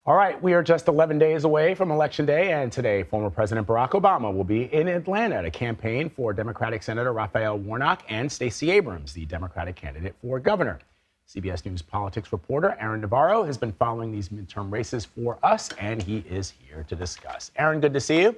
All right, we are just 11 days away from Election Day, and today, former President Barack Obama will be in Atlanta to campaign for Democratic Senator Raphael Warnock and Stacey Abrams, the Democratic candidate for governor. CBS News politics reporter Aaron Navarro has been following these midterm races for us, and he is here to discuss. Aaron, good to see you.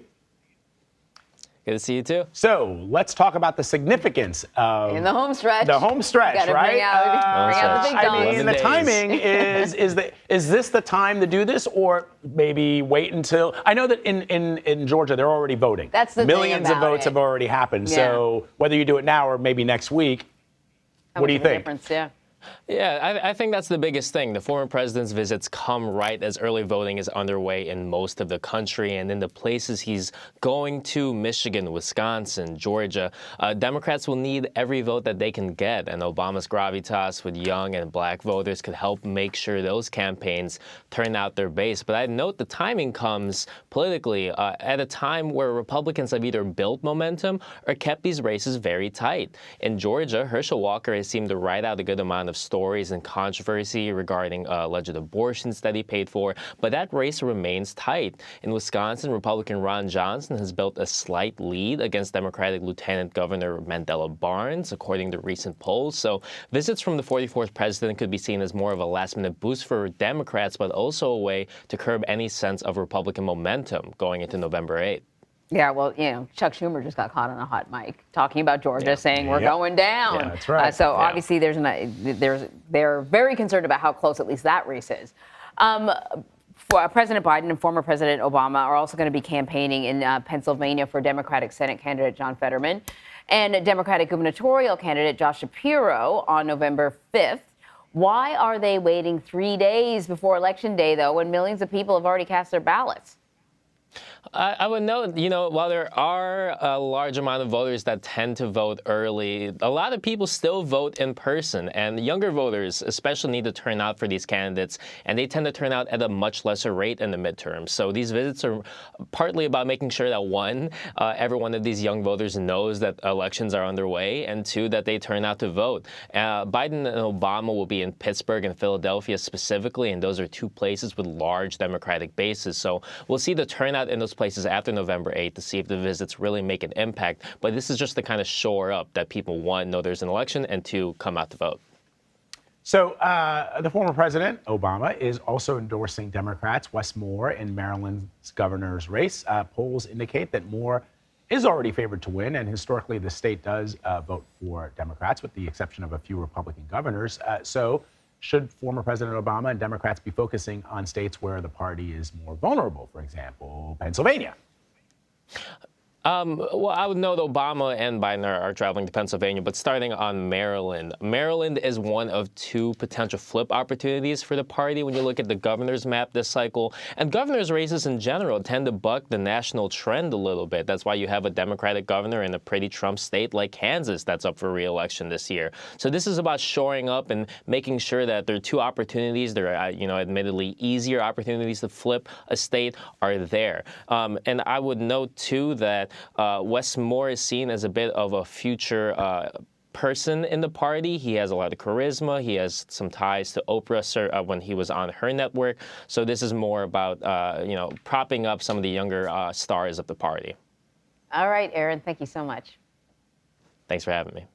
Good to see you too. So let's talk about the significance of in the home stretch. The home stretch, Gotta right? Bring out the big guns. I mean, the timing is this the time to do this, or maybe wait until? I know that in Georgia they're already voting. That's the millions thing of votes have already happened. Yeah. So whether you do it now or maybe next week, what do you think? Yeah. Yeah, I think that's the biggest thing. The former president's visits come right as early voting is underway in most of the country. And in the places he's going to, Michigan, Wisconsin, Georgia, Democrats will need every vote that they can get. And Obama's gravitas with young and black voters could help make sure those campaigns turn out their base. But I'd note the timing comes politically at a time where Republicans have either built momentum or kept these races very tight. In Georgia, Herschel Walker has seemed to ride out a good amount of stories and controversy regarding alleged abortions that he paid for, but that race remains tight. In Wisconsin, Republican Ron Johnson has built a slight lead against Democratic Lieutenant Governor Mandela Barnes, according to recent polls. So visits from the 44th president could be seen as more of a last-minute boost for Democrats, but also a way to curb any sense of Republican momentum going into November 8th. Yeah, well, Chuck Schumer just got caught on a hot mic talking about Georgia, saying we're going down. Yeah, that's right. Obviously, they're very concerned about how close at least that race is. President Biden and former President Obama are also going to be campaigning in Pennsylvania for Democratic Senate candidate John Fetterman and Democratic gubernatorial candidate Josh Shapiro on November 5th. Why are they waiting 3 days before Election Day, though, when millions of people have already cast their ballots? I would note, while there are a large amount of voters that tend to vote early, a lot of people still vote in person. And younger voters especially need to turn out for these candidates, and they tend to turn out at a much lesser rate in the midterms. So these visits are partly about making sure that, one, every one of these young voters knows that elections are underway, and two, that they turn out to vote. Biden and Obama will be in Pittsburgh and Philadelphia specifically, and those are two places with large Democratic bases. So we'll see the turnout in those places after November 8th to see if the visits really make an impact. But this is just to kind of shore up that people, one, know there's an election, and two, come out to vote. So the former president, Obama, is also endorsing Democrats. Wes Moore in Maryland's governor's race. Polls indicate that Moore is already favored to win, and historically the state does vote for Democrats, with the exception of a few Republican governors. So should former President Obama and Democrats be focusing on states where the party is more vulnerable, for example, Pennsylvania? Well, I would note Obama and Biden are traveling to Pennsylvania, but starting on Maryland. Maryland is one of two potential flip opportunities for the party when you look at the governor's map this cycle. And governor's races in general tend to buck the national trend a little bit. That's why you have a Democratic governor in a pretty Trump state like Kansas that's up for re-election this year. So this is about shoring up and making sure that there are two opportunities. There are, admittedly easier opportunities to flip a state are there. And I would note, too, that Wes Moore is seen as a bit of a future person in the party. He has a lot of charisma. He has some ties to Oprah when he was on her network. So this is more about, propping up some of the younger stars of the party. All right, Aaron, thank you so much. Thanks for having me.